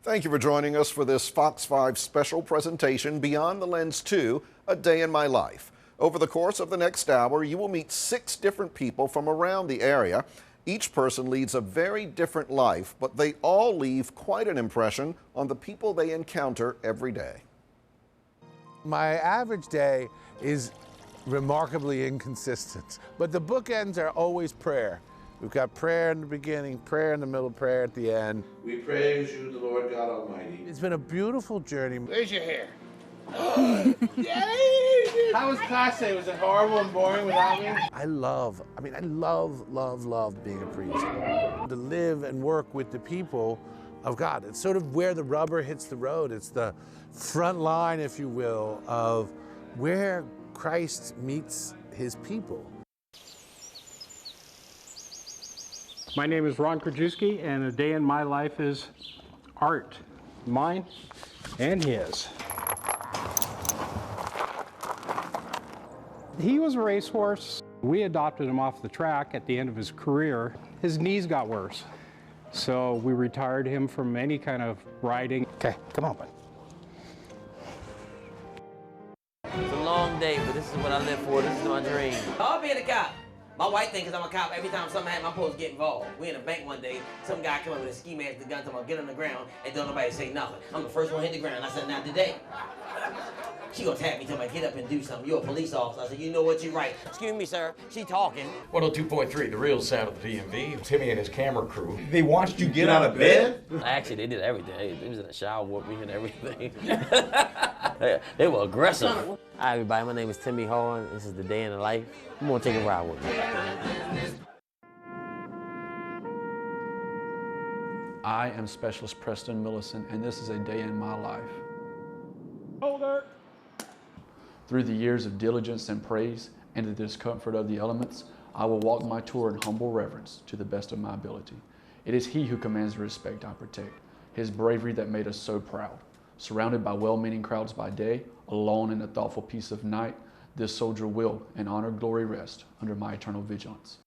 Thank you for joining us for this Fox 5 special presentation, Beyond the Lens 2, A Day in My Life. Over the course of the next hour, you will meet 6 different people from around the area. Each person leads a very different life, but they all leave quite an impression on the people they encounter every day. My average day is remarkably inconsistent, but the bookends are always prayer. We've got prayer in the beginning, prayer in the middle, prayer at the end. We praise you, the Lord God Almighty. It's been a beautiful journey. Where's your hair? Yay! How was class day? Was it horrible and boring without me? I love being a priest. To live and work with the people of God. It's sort of where the rubber hits the road. It's the front line, if you will, of where Christ meets his people. My name is Ron Krajewski, and a day in my life is art, mine and his. He was a racehorse. We adopted him off the track at the end of his career. His knees got worse, so we retired him from any kind of riding. Okay, come on, bud. It's a long day, but this is what I live for. This is my dream. I'll be a cop. My wife thinks I'm a cop. Every time something happens, I'm supposed to get involved. We in a bank one day, some guy come up with a ski mask, the gun, talking about get on the ground, and don't nobody say nothing. I'm the first one hit the ground. I said, not today. She gonna tap me, tell me, get up and do something. You're a police officer. I said, you know what, you're right. Excuse me, sir. She talking. 102.3, the real sound of the DMV. Timmy and his camera crew. They watched you get out of bed? Actually, they did everything. They was in the shower with me and everything. They were aggressive. Hi, everybody. My name is Timmy Horn. This is the day in the life. I'm gonna take a ride with me. I am Specialist Preston Millicent, and this is a day in my life. Holder. Through the years of diligence and praise and the discomfort of the elements, I will walk my tour in humble reverence to the best of my ability. It is he who commands the respect I protect, his bravery that made us so proud. Surrounded by well-meaning crowds by day, alone in the thoughtful peace of night, this soldier will, in honor glory, rest under my eternal vigilance.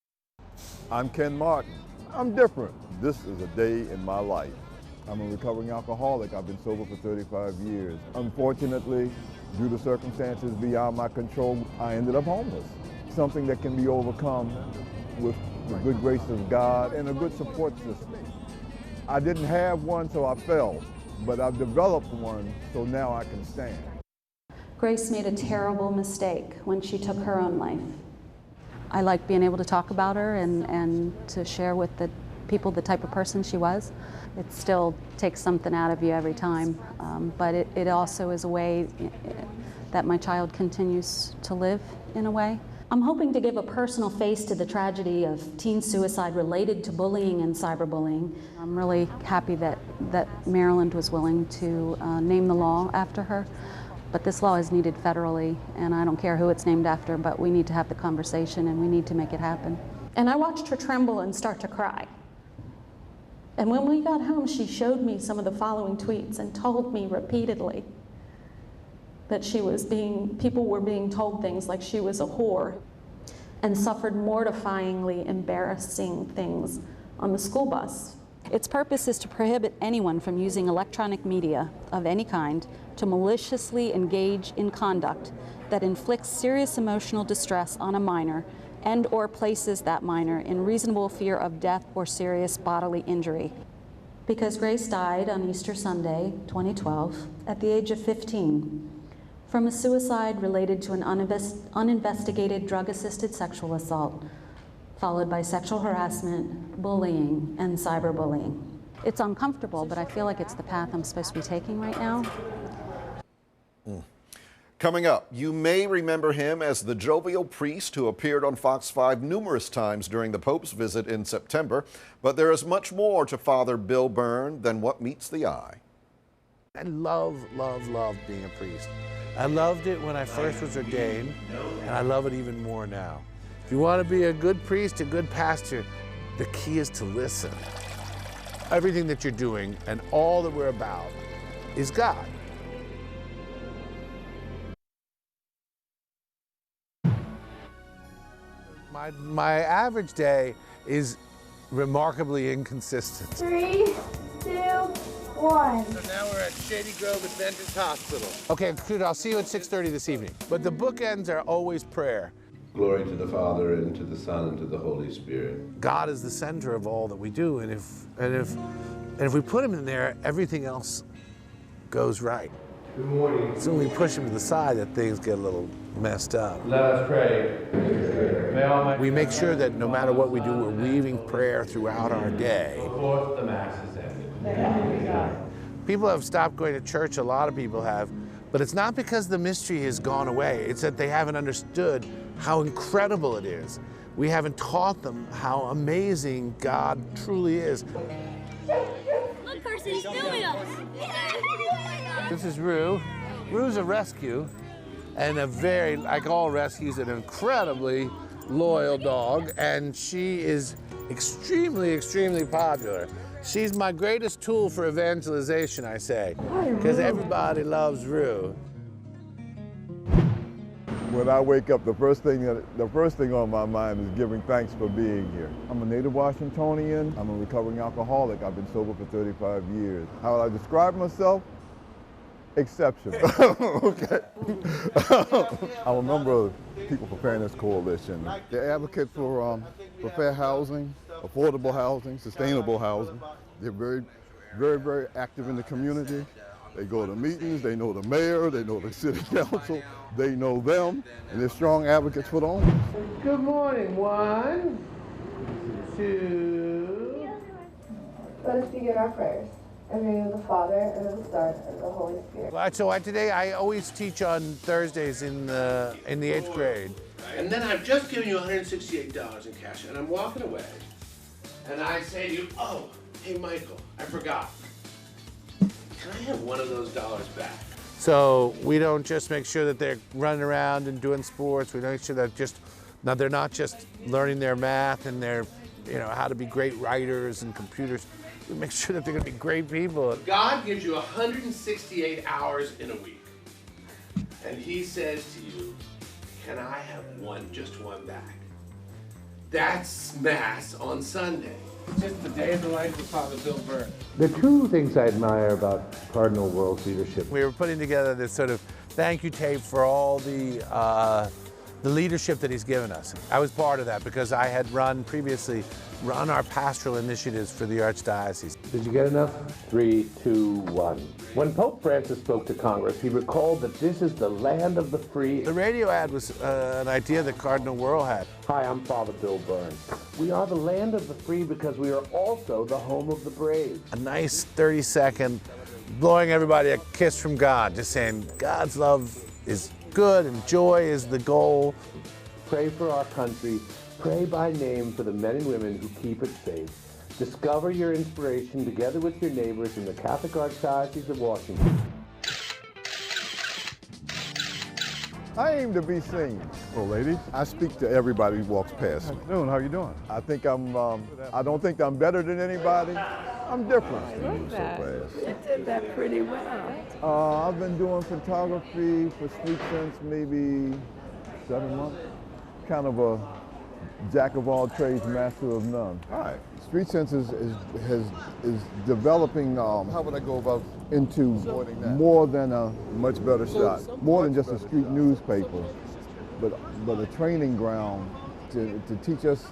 I'm Ken Martin. I'm different. This is a day in my life. I'm a recovering alcoholic. I've been sober for 35 years. Unfortunately, due to circumstances beyond my control, I ended up homeless. Something that can be overcome with the good grace of God and a good support system. I didn't have one, so I fell, but I've developed one, so now I can stand. Grace made a terrible mistake when she took her own life. I like being able to talk about her and to share with the people the type of person she was. It still takes something out of you every time, but it also is a way that my child continues to live in a way. I'm hoping to give a personal face to the tragedy of teen suicide related to bullying and cyberbullying. I'm really happy that Maryland was willing to name the law after her, but this law is needed federally, and I don't care who it's named after, but we need to have the conversation and we need to make it happen. And I watched her tremble and start to cry. And when we got home, she showed me some of the following tweets and told me repeatedly that people were being told things like she was a whore, and suffered mortifyingly embarrassing things on the school bus. Its purpose is to prohibit anyone from using electronic media of any kind to maliciously engage in conduct that inflicts serious emotional distress on a minor and/or places that minor in reasonable fear of death or serious bodily injury. Because Grace died on Easter Sunday, 2012, at the age of 15, from a suicide related to an uninvestigated drug-assisted sexual assault, followed by sexual harassment, bullying, and cyberbullying. It's uncomfortable, but I feel like it's the path I'm supposed to be taking right now. Coming up, you may remember him as the jovial priest who appeared on Fox 5 numerous times during the Pope's visit in September, but there is much more to Father Bill Byrne than what meets the eye. I love being a priest. I loved it when I first was ordained, and I love it even more now. If you want to be a good priest, a good pastor, the key is to listen. Everything that you're doing and all that we're about is God. My average day is remarkably inconsistent. 3, 2, 1. So now we're at Shady Grove Adventist Hospital. Okay, good, I'll see you at 6:30 this evening. But the bookends are always prayer. Glory to the Father, and to the Son, and to the Holy Spirit. God is the center of all that we do, and if we put him in there, everything else goes right. Good morning. It's when we push him to the side that things get a little messed up. Let us pray. We make sure that no matter what we do, we're weaving prayer throughout our day. Before the Mass is ended. People have stopped going to church, a lot of people have, but it's not because the mystery has gone away. It's that they haven't understood how incredible it is. We haven't taught them how amazing God truly is. Look, Carson, he's filming us. This is Rue. Rue's a rescue, and like all rescues, an incredibly loyal dog, and she is extremely, extremely popular. She's my greatest tool for evangelization, I say, because everybody loves Rue. When I wake up, the first thing on my mind is giving thanks for being here. I'm a native Washingtonian. I'm a recovering alcoholic. I've been sober for 35 years. How would I describe myself? Exceptional. Okay. I'm a member of People for Fairness Coalition. They're advocates for fair housing, affordable housing, sustainable housing. They're very, very, very active in the community. They go to meetings, they know the mayor, they know the city council, they know them, and they're strong advocates for the homeless. Good morning. 1, 2. Let us begin our prayers. In the name of the Father, and of the Son, and of the Holy Spirit. So today I always teach on Thursdays in the 8th grade. And then I've just given you $168 in cash, and I'm walking away, and I say to you, oh, hey, Michael, I forgot. Can I have one of those dollars back? So we don't just make sure that they're running around and doing sports. We make sure that they're not just learning their math and their, how to be great writers and computers. We make sure that they're going to be great people. God gives you 168 hours in a week, and he says to you, can I have just one back? That's Mass on Sunday. Just the day of the life of Father Bill Byrne. The two things I admire about Cardinal World's leadership. We were putting together this sort of thank you tape for all the leadership that he's given us. I was part of that because I had previously run our pastoral initiatives for the Archdiocese. Did you get enough? 3, 2, 1. When Pope Francis spoke to Congress, he recalled that this is the land of the free. The radio ad was an idea that Cardinal World had. Hi, I'm Father Bill Byrne. We are the land of the free because we are also the home of the brave. A nice 30-second, blowing everybody a kiss from God, just saying God's love is good and joy is the goal. Pray for our country. Pray by name for the men and women who keep it safe. Discover your inspiration together with your neighbors in the Catholic Archdiocese of Washington. I aim to be seen. Well, ladies, I speak to everybody who walks past me. How you doing? I don't think I'm better than anybody. I'm different. I love that. You did that pretty well. I've been doing photography for Street Sense maybe 7 months. Kind of a jack of all trades, master of none. All right. Street Sense is developing, how would I go about, into more than a much better shot, more than just a street newspaper, but a training ground to teach us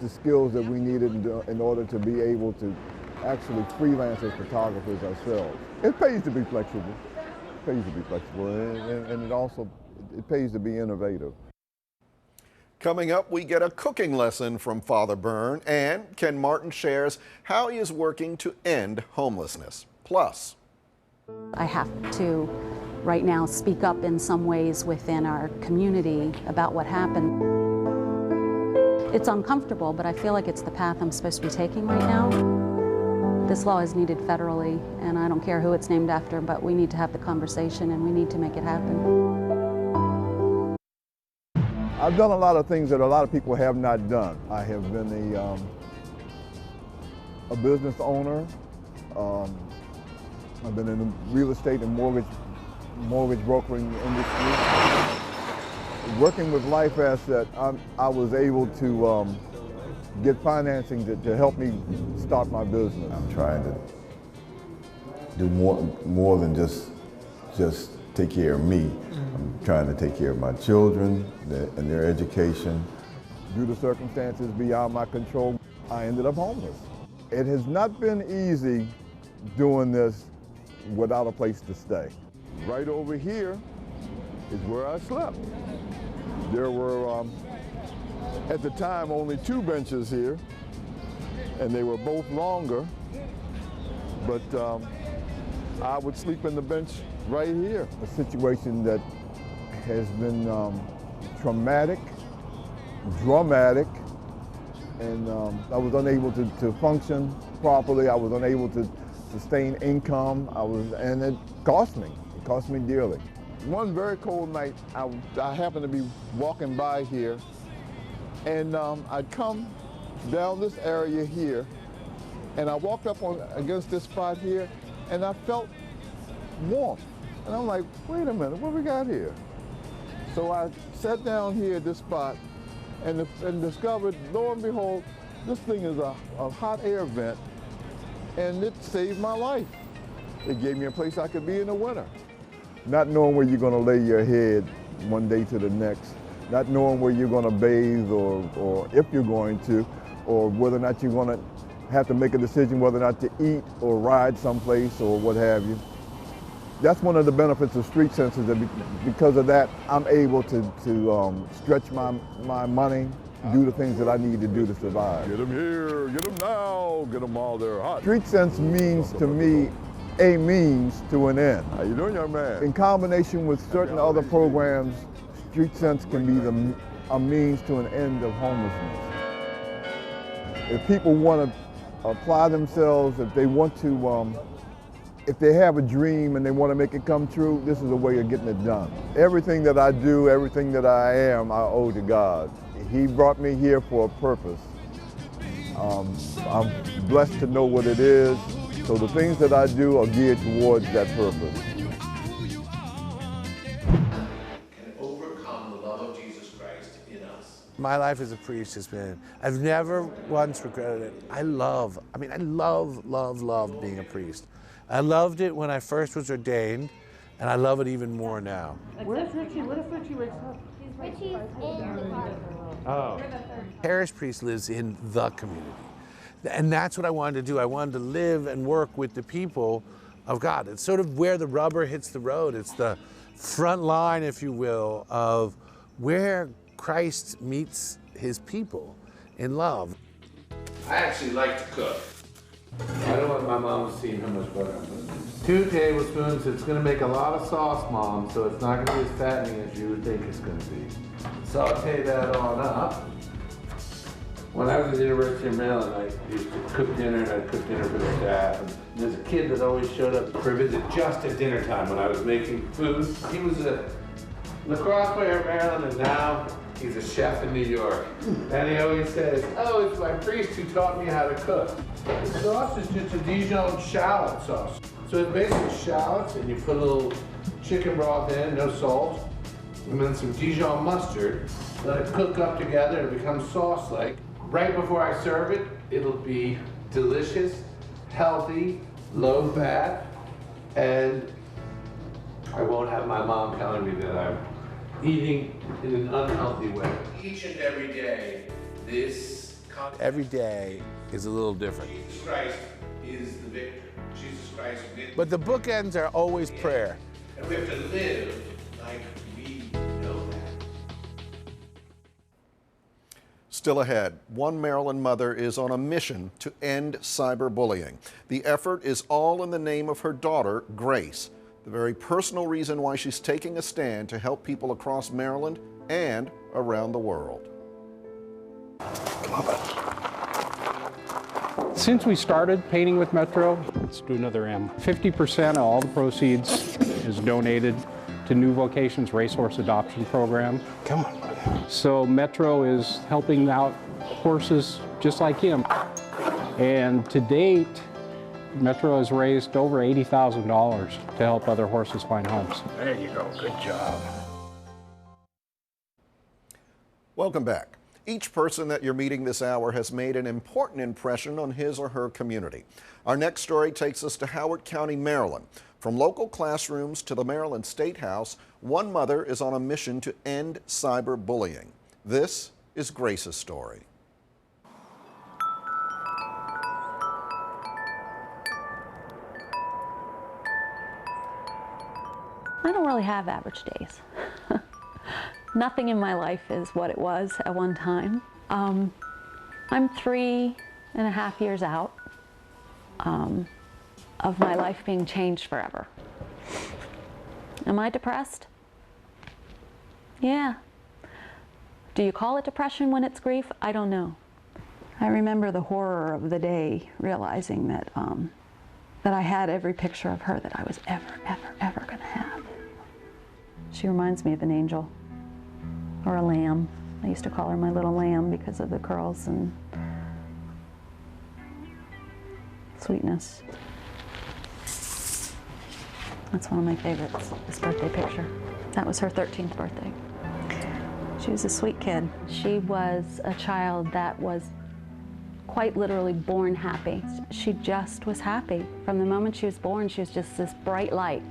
the skills that we needed in order to be able to actually freelance as photographers ourselves. It pays to be flexible. And it pays to be innovative. Coming up, we get a cooking lesson from Father Byrne, and Ken Martin shares how he is working to end homelessness. Plus, I have to, right now, speak up in some ways within our community about what happened. It's uncomfortable, but I feel like it's the path I'm supposed to be taking right now. This law is needed federally, and I don't care who it's named after, but we need to have the conversation and we need to make it happen. I've done a lot of things that a lot of people have not done. I have been a business owner. I've been in the real estate and mortgage brokering industry. Working with Life Asset, I was able to get financing to help me start my business. I'm trying to do more than just take care of me. I'm trying to take care of my children and their education. Due to circumstances beyond my control, I ended up homeless. It has not been easy doing this without a place to stay. Right over here is where I slept. There were, at the time, only 2 benches here, and they were both longer, but I would sleep in the bench right here. A situation that has been traumatic, dramatic, and I was unable to function properly. I was unable to sustain income. And it cost me. It cost me dearly. One very cold night, I happened to be walking by here, and I'd come down this area here, and I walked up against this spot here, and I felt warmth. And I'm like, wait a minute, what we got here? So I sat down here at this spot and discovered, lo and behold, this thing is a hot air vent, and it saved my life. It gave me a place I could be in the winter. Not knowing where you're going to lay your head one day to the next, not knowing where you're going to bathe or if you're going to, or whether or not you're going to have to make a decision whether or not to eat or ride someplace or what have you. That's one of the benefits of Street Sense, is that because of that, I'm able to stretch my money, do the things that I need to do to survive. Get them here, get them now, get them while they're hot. Street Sense means to me a means to an end. How you doing, young man? In combination with certain other programs, Street Sense can be a means to an end of homelessness. If people want to apply themselves, if they want to, if they have a dream and they want to make it come true, this is a way of getting it done. Everything that I do, everything that I am, I owe to God. He brought me here for a purpose. I'm blessed to know what it is, so the things that I do are geared towards that purpose. Can overcome the love of Jesus Christ in us. My life as a priest has been, I've never once regretted it. I love being a priest. I loved it when I first was ordained, and I love it even more now. Where's Richie? What if Richie wakes up? Richie's in the car. Oh. Parish priest lives in the community. And that's what I wanted to do. I wanted to live and work with the people of God. It's sort of where the rubber hits the road. It's the front line, if you will, of where Christ meets his people in love. I actually like to cook. I don't want my mom to see how much butter I'm putting in. 2 tablespoons. It's going to make a lot of sauce, Mom, so it's not going to be as fattening as you would think it's going to be. Saute that on up. When I was at the University of Maryland, I used to cook dinner, and I'd cook dinner for the staff. And there's a kid that always showed up for a visit just at dinner time when I was making food. He was a lacrosse player in Maryland, and now he's a chef in New York. And he always says, oh, it's my priest who taught me how to cook. The sauce is just a Dijon shallot sauce. So it's basically shallots, and you put a little chicken broth in, no salt, and then some Dijon mustard. Let it cook up together and it becomes sauce-like. Right before I serve it, it'll be delicious, healthy, low fat, and I won't have my mom telling me that I'm eating in an unhealthy way. Each and every day, Every day is a little different. Jesus Christ is the victor. Jesus Christ wins. But the bookends are always prayer. And we have to live like we know that. Still ahead, one Maryland mother is on a mission to end cyberbullying. The effort is all in the name of her daughter, Grace, the very personal reason why she's taking a stand to help people across Maryland and around the world. Since we started painting with Metro, let's do another M. 50% of all the proceeds is donated to New Vocations Racehorse Adoption Program. Come on. So Metro is helping out horses just like him. And to date, Metro has raised over $80,000 to help other horses find homes. There you go. Good job. Welcome back. Each person that you're meeting this hour has made an important impression on his or her community. Our next story takes us to Howard County, Maryland. From local classrooms to the Maryland State House, one mother is on a mission to end cyberbullying. This is Grace's story. I don't really have average days. Nothing in my life is what it was at one time. I'm 3.5 years out of my life being changed forever. Am I depressed? Yeah. Do you call it depression when it's grief? I don't know. I remember the horror of the day, realizing that that I had every picture of her that I was ever gonna have. She reminds me of an angel. Or a lamb. I used to call her my little lamb because of the curls and sweetness. That's one of my favorites, this birthday picture. That was her 13th birthday. She was a sweet kid. She was a child that was quite literally born happy. She just was happy. From the moment she was born, she was just this bright light.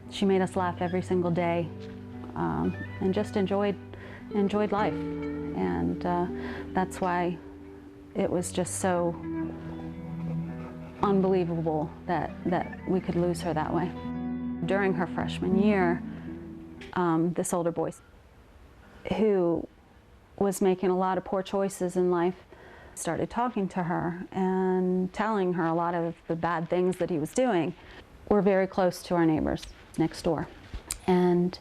She made us laugh every single day. And just enjoyed life, and that's why it was just so unbelievable that we could lose her that way. During her freshman year, this older boy, who was making a lot of poor choices in life, started talking to her and telling her a lot of the bad things that he was doing. We're very close to our neighbors next door, and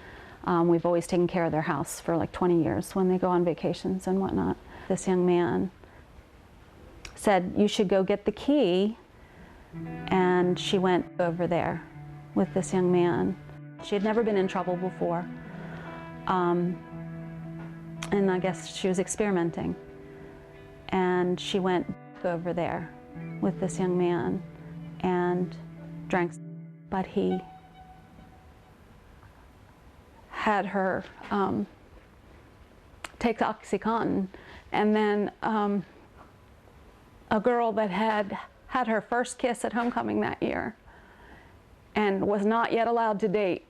we've always taken care of their house for like 20 years when they go on vacations and whatnot. This young man said, "You should go get the key," and she went over there with this young man. She had never been in trouble before, and I guess she was experimenting. And she went over there with this young man and drank, but he had her take OxyContin, and then a girl that had her first kiss at homecoming that year and was not yet allowed to date.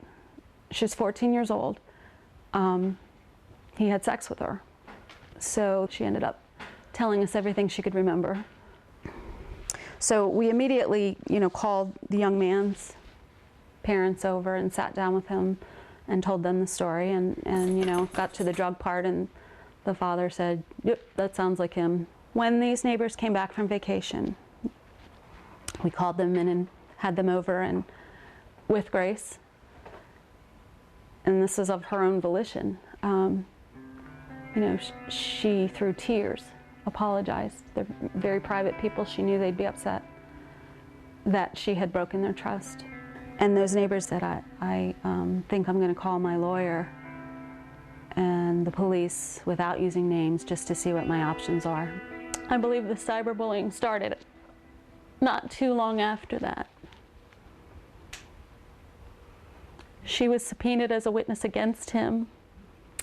She's 14 years old. He had sex with her. So she ended up telling us everything she could remember. So we immediately, called the young man's parents over and sat down with him and told them the story, and got to the drug part, and the father said, "Yep, that sounds like him." When these neighbors came back from vacation, we called them in and had them over and with Grace, and this is of her own volition. She, through tears, apologized. They're very private people. She knew they'd be upset that she had broken their trust. And those neighbors said, I think I'm going to call my lawyer and the police without using names, just to see what my options are. I believe the cyberbullying started not too long after that. She was subpoenaed as a witness against him.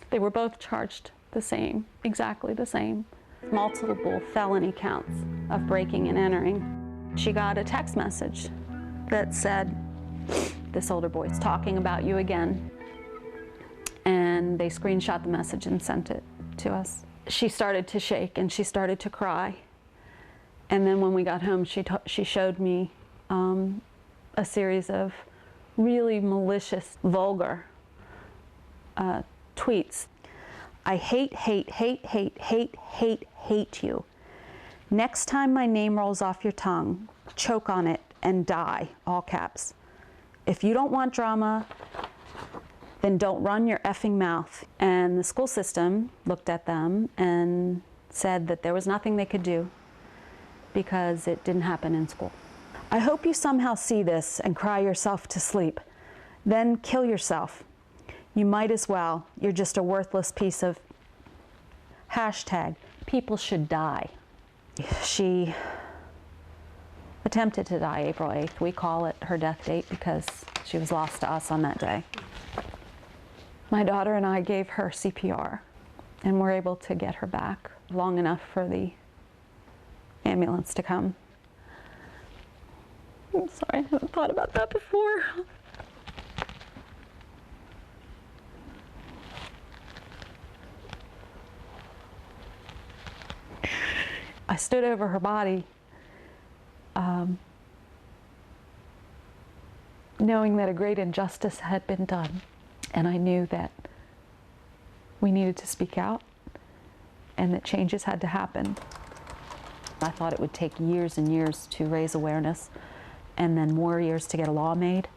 They were both charged the same, exactly the same. Multiple felony counts of breaking and entering. She got a text message that said, "This older boy's talking about you again." And they screenshot the message and sent it to us. She started to shake and she started to cry. And then when we got home, she showed me a series of really malicious, vulgar tweets. "I hate you. Next time my name rolls off your tongue, choke on it and die," all caps. "If you don't want drama, then don't run your effing mouth." And the school system looked at them and said that there was nothing they could do because it didn't happen in school. "I hope you somehow see this and cry yourself to sleep. Then kill yourself. You might as well. You're just a worthless piece of #people should die." She attempted to die April 8th. We call it her death date because she was lost to us on that day. My daughter and I gave her CPR and we're able to get her back long enough for the ambulance to come. I'm sorry, I haven't thought about that before. I stood over her body, knowing that a great injustice had been done, and I knew that we needed to speak out and that changes had to happen. I thought it would take years and years to raise awareness and then more years to get a law made.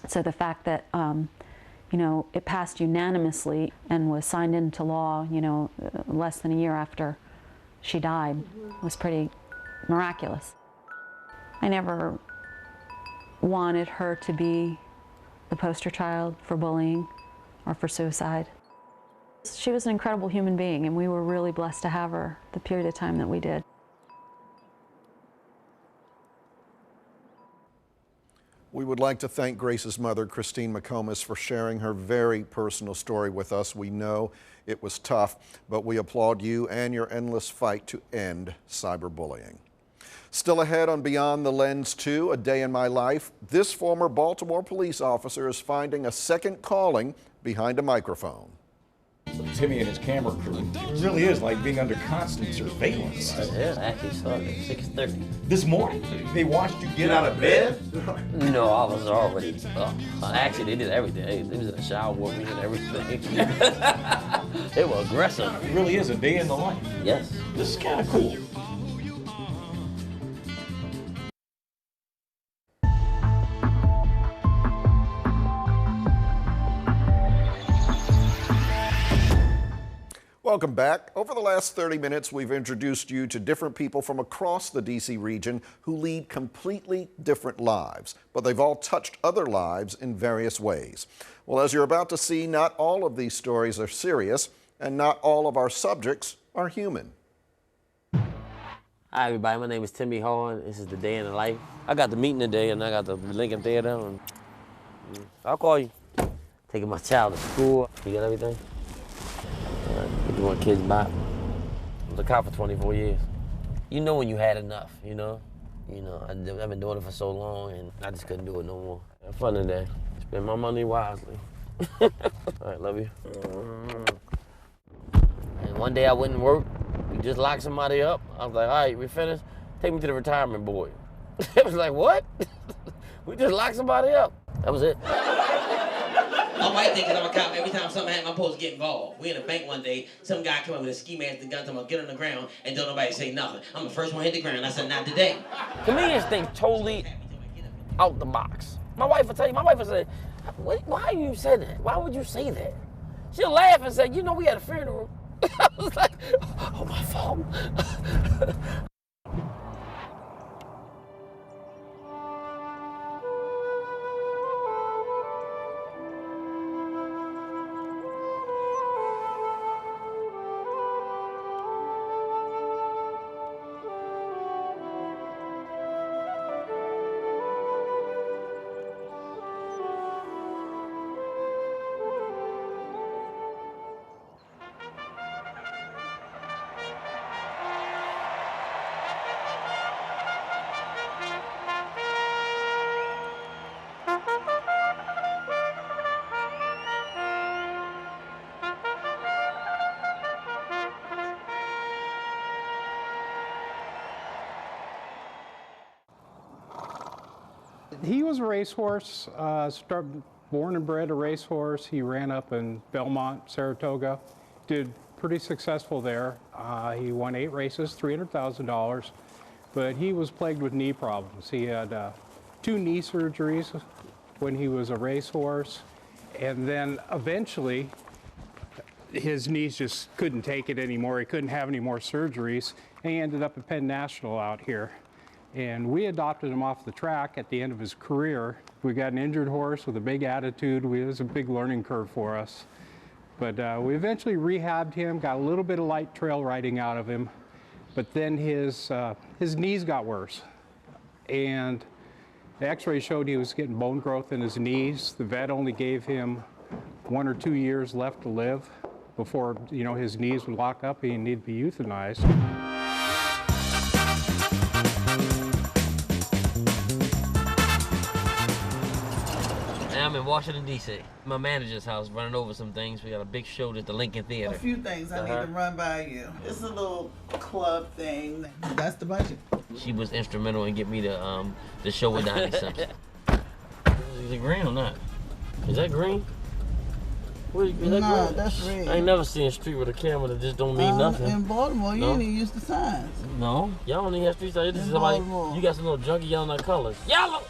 So the fact that you know, it passed unanimously and was signed into law, you know, less than a year after she died was pretty miraculous. I never wanted her to be the poster child for bullying or for suicide. She was an incredible human being, and we were really blessed to have her the period of time that we did. We would like to thank Grace's mother, Christine McComas, for sharing her very personal story with us. We know it was tough, but we applaud you and your endless fight to end cyberbullying. Still ahead on Beyond the Lens 2, A Day in My Life, this former Baltimore police officer is finding a second calling behind a microphone. Timmy and his camera crew, it really is like being under constant surveillance. Yeah, I actually started at 6:30. This morning, they watched you get out of bed? No, I was already up. Actually, they did everything. They was in the shower with me and everything. They were aggressive. It really is a day in the life. Yes. This is kind of cool. Welcome back. Over the last 30 minutes, we've introduced you to different people from across the D.C. region who lead completely different lives, but they've all touched other lives in various ways. Well, as you're about to see, not all of these stories are serious, and not all of our subjects are human. Hi, everybody. My name is Timmy Horn. This is the day in the life. I got the meeting today, and I got the Lincoln Theater. And I'll call you. Taking my child to school. You got everything? Get my kids back. I was a cop for 24 years. You know when you had enough, you know? I've been doing it for so long, and I just couldn't do it no more. Have fun today. Spend my money wisely. All right, love you. And one day I went and worked. We just locked somebody up. I was like, all right, we finished? Take me to the retirement board. It was like, what? We just locked somebody up. That was it. My wife thinks I'm a cop. Every time something happens, I'm supposed to get involved. We in a bank one day, some guy came up with a ski mask, the gun, told me, get on the ground, and don't nobody say nothing. I'm the first one to hit the ground. I said, not today. Comedians think totally out the box. My wife will tell you, my wife will say, why you say that? Why would you say that? She'll laugh and say, you know, we had a funeral. I was like, oh, my fault. He was a racehorse, born and bred a racehorse. He ran up in Belmont, Saratoga, did pretty successful there. He won 8 races, $300,000, but he was plagued with knee problems. He had 2 knee surgeries when he was a racehorse, and then eventually his knees just couldn't take it anymore. He couldn't have any more surgeries, and he ended up at Penn National out here. And we adopted him off the track at the end of his career. We got an injured horse with a big attitude. It was a big learning curve for us. But we eventually rehabbed him, got a little bit of light trail riding out of him. But then his knees got worse. And the x-ray showed he was getting bone growth in his knees. The vet only gave him 1 or 2 years left to live. before, you know, his knees would lock up and he'd need to be euthanized. I'm in Washington, D.C. My manager's house, running over some things. We got a big show at the Lincoln Theater. A few things I need to run by you. It's a little club thing. That's the budget. She was instrumental in getting me the show with Donnie Simpson. Is it green or not? Is that green? Is that nah, green? That's red. I ain't never seen a street with a camera that just don't mean nothing. In Baltimore, you no? ain't even used the signs. No, y'all don't even have street signs. This is somebody, you got some little junky yelling at colors. Yellow!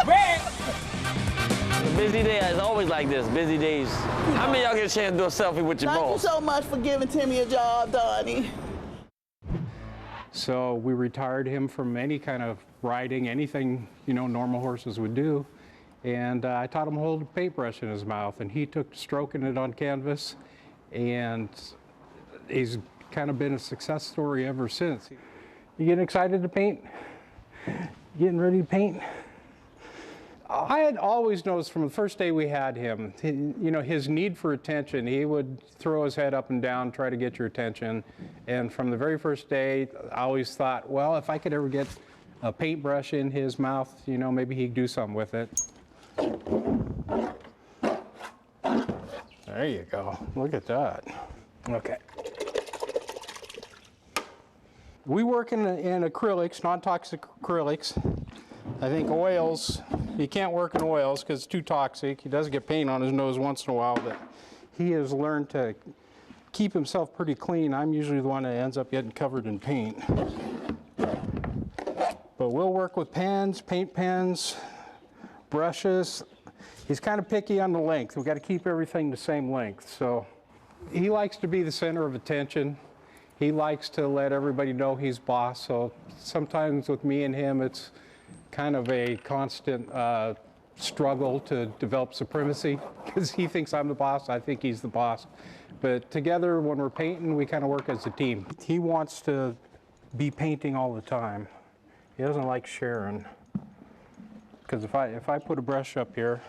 Red! Busy day is always like this, busy days. How many of y'all get a chance to do a selfie with your boss? Thank you so much for giving Timmy a job, Donnie. So we retired him from any kind of riding, anything, you know, normal horses would do. And I taught him to hold a paintbrush in his mouth, and he took to stroking it on canvas, and he's kind of been a success story ever since. You getting excited to paint? Getting ready to paint? I had always noticed from the first day we had him, you know, his need for attention. He would throw his head up and down, try to get your attention. And from the very first day, I always thought, well, if I could ever get a paintbrush in his mouth, you know, maybe he'd do something with it. There you go. Look at that. Okay. We work in acrylics, non-toxic acrylics. I think oils, he can't work in oils because it's too toxic. He does get paint on his nose once in a while, but he has learned to keep himself pretty clean. I'm usually the one that ends up getting covered in paint. But we'll work with pens, paint pens, brushes. He's kind of picky on the length. We've got to keep everything the same length. So he likes to be the center of attention. He likes to let everybody know he's boss. So sometimes with me and him, it's kind of a constant struggle to develop supremacy because he thinks I'm the boss, I think he's the boss. But together, when we're painting, we kind of work as a team. He wants to be painting all the time. He doesn't like sharing. Because if I put a brush up here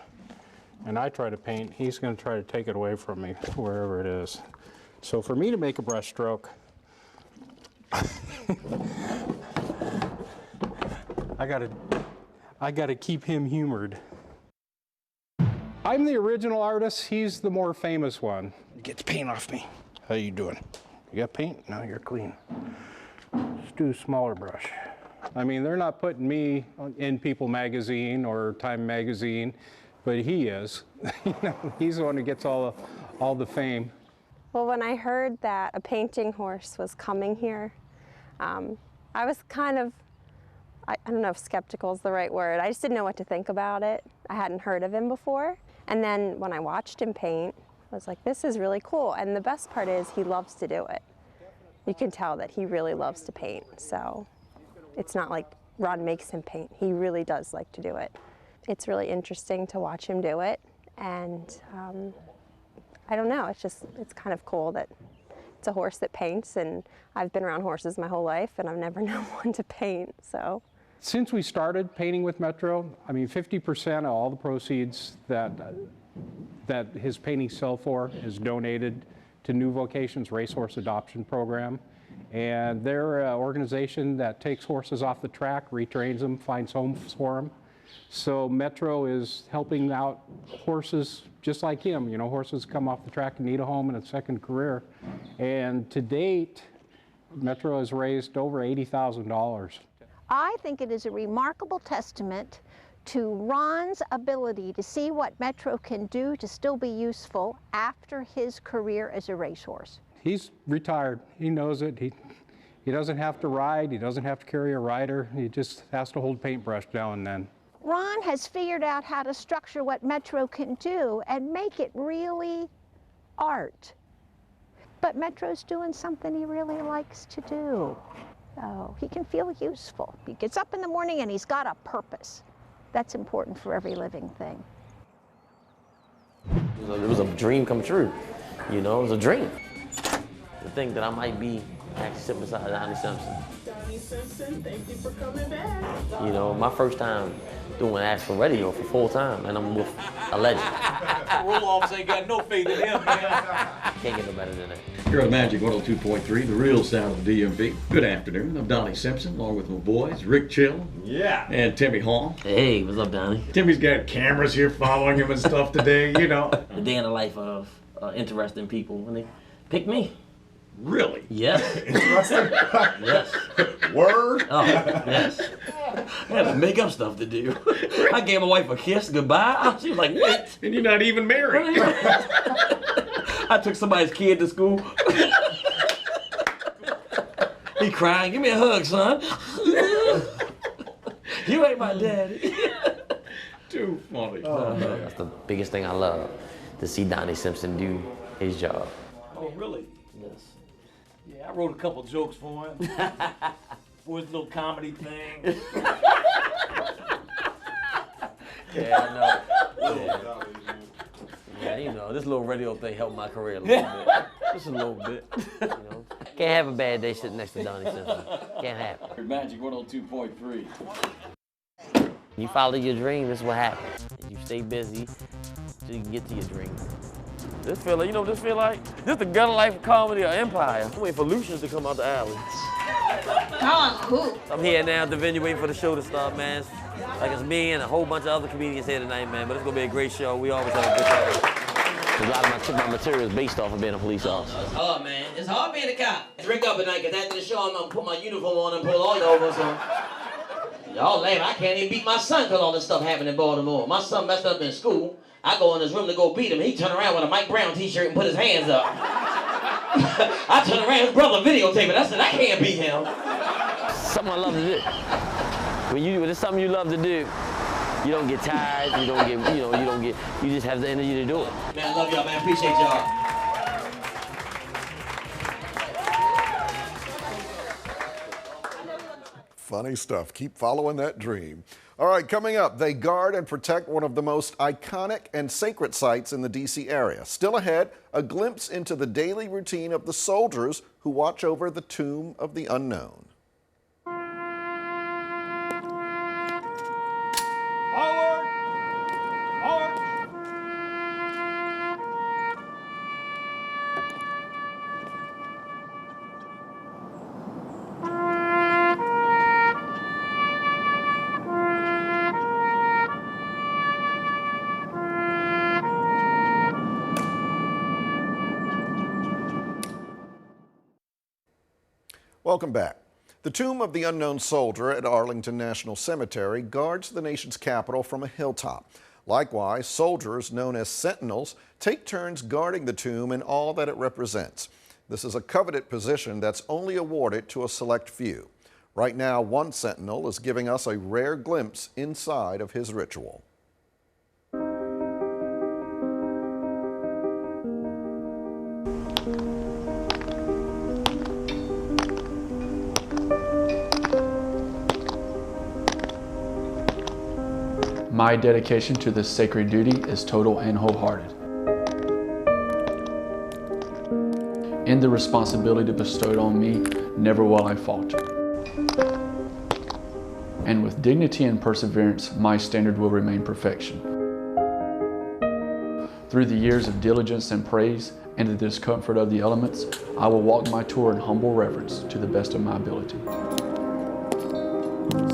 and I try to paint, he's going to try to take it away from me wherever it is. So for me to make a brush stroke, I gotta keep him humored. I'm the original artist, he's the more famous one. He gets paint off me. How you doing? You got paint? No, you're clean. Let's do a smaller brush. I mean, they're not putting me in People magazine or Time magazine, but he is. You know, he's the one who gets all the fame. Well, when I heard that a painting horse was coming here, I was kind of, I don't know if skeptical is the right word. I just didn't know what to think about it. I hadn't heard of him before. And then when I watched him paint, I was like, this is really cool. And the best part is he loves to do it. You can tell that he really loves to paint. So it's not like Ron makes him paint. He really does like to do it. It's really interesting to watch him do it. And I don't know, it's kind of cool that it's a horse that paints, and I've been around horses my whole life and I've never known one to paint, so. Since we started painting with Metro, I mean, 50% of all the proceeds that his paintings sell for is donated to New Vocations Racehorse Adoption Program. And they're an organization that takes horses off the track, retrains them, finds homes for them. So Metro is helping out horses just like him. You know, horses come off the track and need a home and a second career. And to date, Metro has raised over $80,000. I think it is a remarkable testament to Ron's ability to see what Metro can do to still be useful after his career as a racehorse. He's retired. He knows it. He doesn't have to ride. He doesn't have to carry a rider. He just has to hold paintbrush now and then. Ron has figured out how to structure what Metro can do and make it really art. But Metro's doing something he really likes to do. So he can feel useful. He gets up in the morning and he's got a purpose. That's important for every living thing. It was a dream come true. You know, it was a dream. To think that I might be actually sitting beside Donnie Simpson. Simpson. Thank you for coming back. You know, my first time doing Ask for Radio for full time, and I'm with a legend. Roll-offs ain't got no faith in him, man. Can't get no better than that. Here on Magic 102.3, the real sound of the DMV. Good afternoon. I'm Donnie Simpson, along with my boys, Rick Chill. Yeah. And Timmy Hall. Hey, what's up, Donnie? Timmy's got cameras here following him and stuff today, you know. The day in the life of interesting people, and they picked me. Really? Yes. Interesting? Yes. Word? Oh, yes. I had to make up stuff to do. I gave my wife a kiss goodbye. She was like, what? And you're not even married. I took somebody's kid to school. He crying, give me a hug, son. You ain't my daddy. Too funny. That's the biggest thing I love, to see Donnie Simpson do his job. Oh, really? Yes. Yeah, I wrote a couple jokes for him. For his little comedy thing. Yeah, I know. Yeah, you know, this little radio thing helped my career a little bit. Just a little bit. You know, can't have a bad day sitting next to Donnie Simpson. Can't happen. Magic 102.3. You follow your dream, this is what happens. You stay busy so you can get to your dream. This feel like, you know what this feel like? This the gutter life comedy of Empire. I'm waiting for Lucius to come out the alley. Cool. I'm here now at the venue waiting for the show to start, man. Like it's me and a whole bunch of other comedians here tonight, man. But it's gonna be a great show. We always have a good time. A lot of my material is based off of being a police officer. It's hard, man. It's hard being a cop. It's Rick up at night, because after the show, I'm gonna put my uniform on and pull all you over, so. Y'all laugh. I can't even beat my son because all this stuff happened in Baltimore. My son messed up in school. I go in his room to go beat him. He turned around with a Mike Brown t-shirt and put his hands up. I turned around, his brother videotaping. I said, I can't beat him. Something I love to do. When it's something you love to do, you don't get tired, you just have the energy to do it. Man, I love y'all, man. Appreciate y'all. Funny stuff. Keep following that dream. All right, coming up, they guard and protect one of the most iconic and sacred sites in the D.C. area. Still ahead, a glimpse into the daily routine of the soldiers who watch over the tomb of the unknown. Welcome back. The tomb of the unknown soldier at Arlington National Cemetery guards the nation's capital from a hilltop. Likewise, soldiers known as Sentinels take turns guarding the tomb and all that it represents. This is a coveted position that's only awarded to a select few. Right now, one Sentinel is giving us a rare glimpse inside of his ritual. My dedication to this sacred duty is total and wholehearted. In the responsibility bestowed on me, never will I falter. And with dignity and perseverance, my standard will remain perfection. Through the years of diligence and praise and the discomfort of the elements, I will walk my tour in humble reverence to the best of my ability.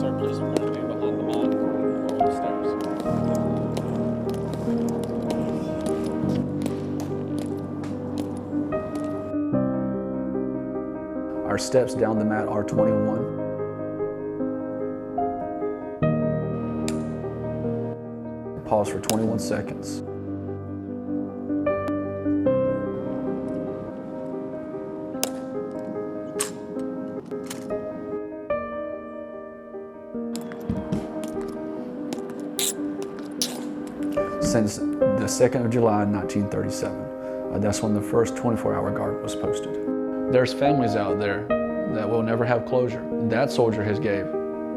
Sir, please remain behind the mod over the stairs. Our steps down the mat are 21. Pause for 21 seconds. Since the 2nd of July, 1937. That's when the first 24-hour guard was posted. There's families out there that will never have closure. That soldier has gave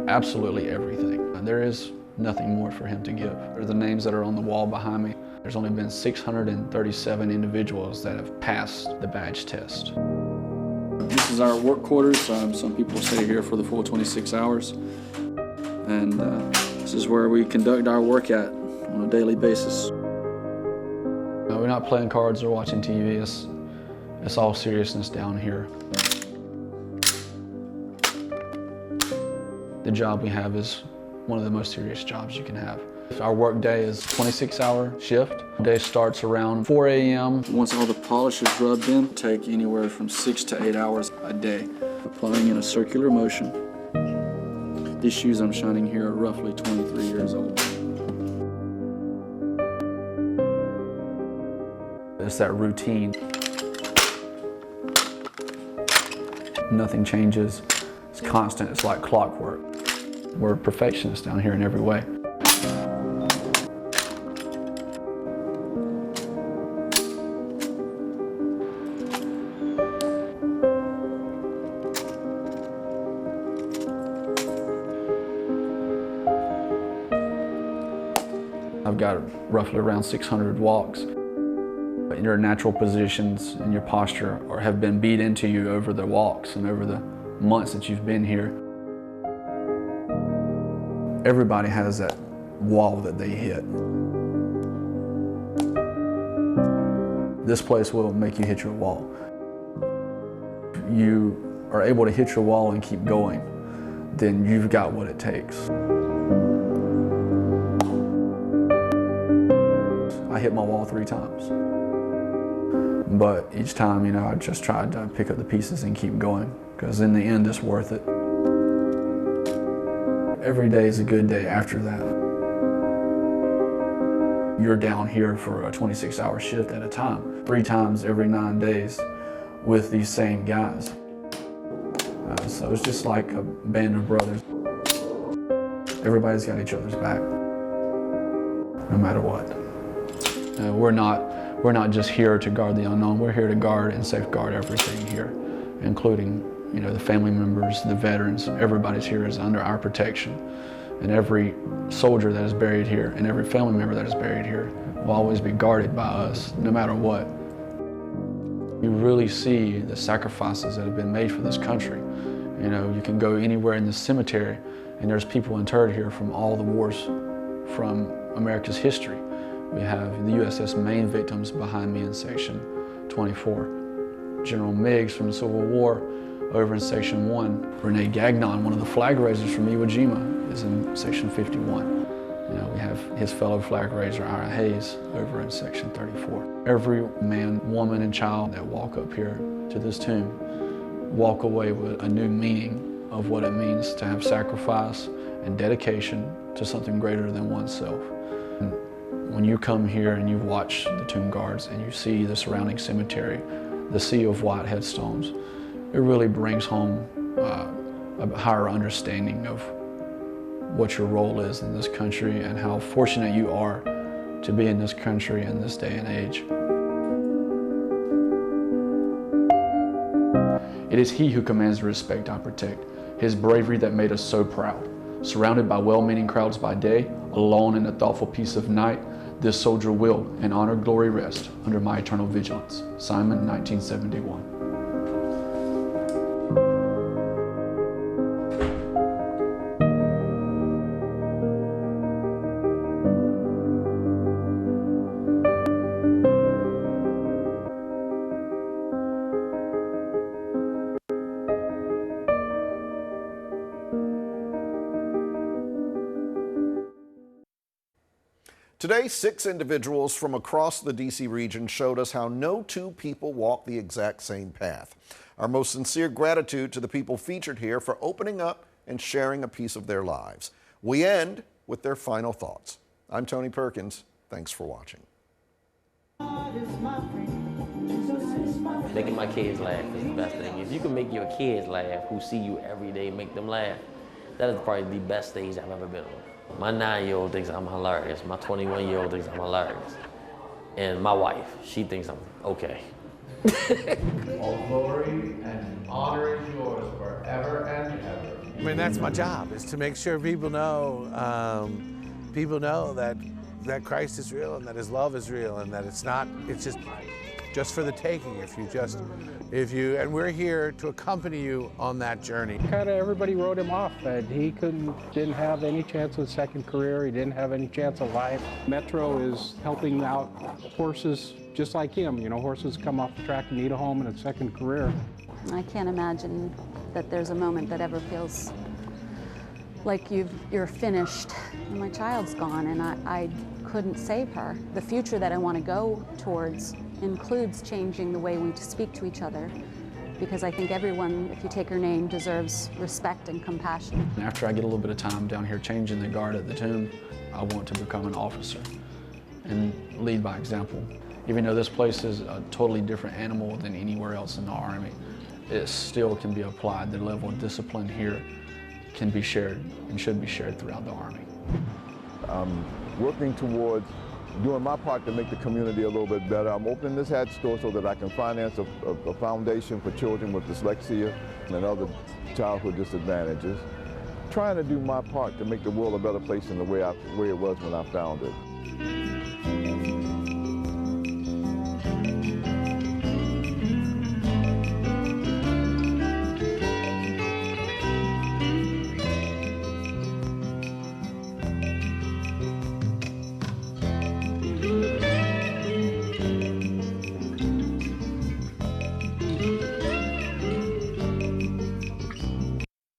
absolutely everything. There is nothing more for him to give. There are the names that are on the wall behind me. There's only been 637 individuals that have passed the badge test. This is our work quarters. Some people stay here for the full 26 hours. And this is where we conduct our work at on a daily basis. We're not playing cards or watching TV. It's all seriousness down here. The job we have is one of the most serious jobs you can have. Our work day is a 26-hour shift. The day starts around 4 a.m. Once all the polish is rubbed in, take anywhere from 6 to 8 hours a day, applying in a circular motion. These shoes I'm shining here are roughly 23 years old. It's that routine. Nothing changes. It's constant. It's like clockwork. We're perfectionists down here in every way. I've got roughly around 600 walks. Your natural positions and your posture have been beat into you over the walks and over the months that you've been here. Everybody has that wall that they hit. This place will make you hit your wall. If you are able to hit your wall and keep going, then you've got what it takes. I hit my wall 3 times. But each time, I just tried to pick up the pieces and keep going, because in the end, it's worth it. Every day is a good day after that. You're down here for a 26-hour shift at a time, 3 times every 9 days with these same guys. So it's just like a band of brothers. Everybody's got each other's back, no matter what. We're not just here to guard the unknown. We're here to guard and safeguard everything here, including, the family members, the veterans. Everybody's here is under our protection. And every soldier that is buried here and every family member that is buried here will always be guarded by us, no matter what. You really see the sacrifices that have been made for this country. You can go anywhere in the cemetery and there's people interred here from all the wars from America's history. We have the USS Maine victims behind me in section 24. General Meigs from the Civil War over in section 1. Rene Gagnon, one of the flag raisers from Iwo Jima, is in section 51. We have his fellow flag raiser, Ira Hayes, over in section 34. Every man, woman, and child that walk up here to this tomb walk away with a new meaning of what it means to have sacrifice and dedication to something greater than oneself. When you come here and you watch the tomb guards and you see the surrounding cemetery, the sea of white headstones, it really brings home a higher understanding of what your role is in this country and how fortunate you are to be in this country in this day and age. It is he who commands the respect I protect, his bravery that made us so proud. Surrounded by well-meaning crowds by day, alone in the thoughtful peace of night, this soldier will, in honor, glory, rest under my eternal vigilance. Simon, 1971. Today, 6 individuals from across the D.C. region showed us how no 2 people walk the exact same path. Our most sincere gratitude to the people featured here for opening up and sharing a piece of their lives. We end with their final thoughts. I'm Tony Perkins. Thanks for watching. Making my kids laugh is the best thing. If you can make your kids laugh who see you every day, make them laugh, that is probably the best stage I've ever been on. My 9-year-old thinks I'm hilarious. My 21-year-old thinks I'm hilarious. And my wife, she thinks I'm okay. All glory and honor is yours forever and ever. I mean, that's my job, is to make sure people know that Christ is real and that his love is real and that it's just for the taking and we're here to accompany you on that journey. Kind of everybody wrote him off, that he didn't have any chance of a second career, he didn't have any chance of life. Metro is helping out horses just like him. You know, horses come off the track and need a home and a second career. I can't imagine that there's a moment that ever feels like you're finished and my child's gone and I couldn't save her. The future that I want to go towards includes changing the way we speak to each other, because I think everyone, if you take her name, deserves respect and compassion. After I get a little bit of time down here changing the guard at the tomb, I want to become an officer and lead by example. Even though this place is a totally different animal than anywhere else in the Army, it still can be applied. The level of discipline here can be shared and should be shared throughout the Army. I'm working towards doing my part to make the community a little bit better. I'm opening this hat store so that I can finance a foundation for children with dyslexia and other childhood disadvantages. Trying to do my part to make the world a better place than the way it was when I found it.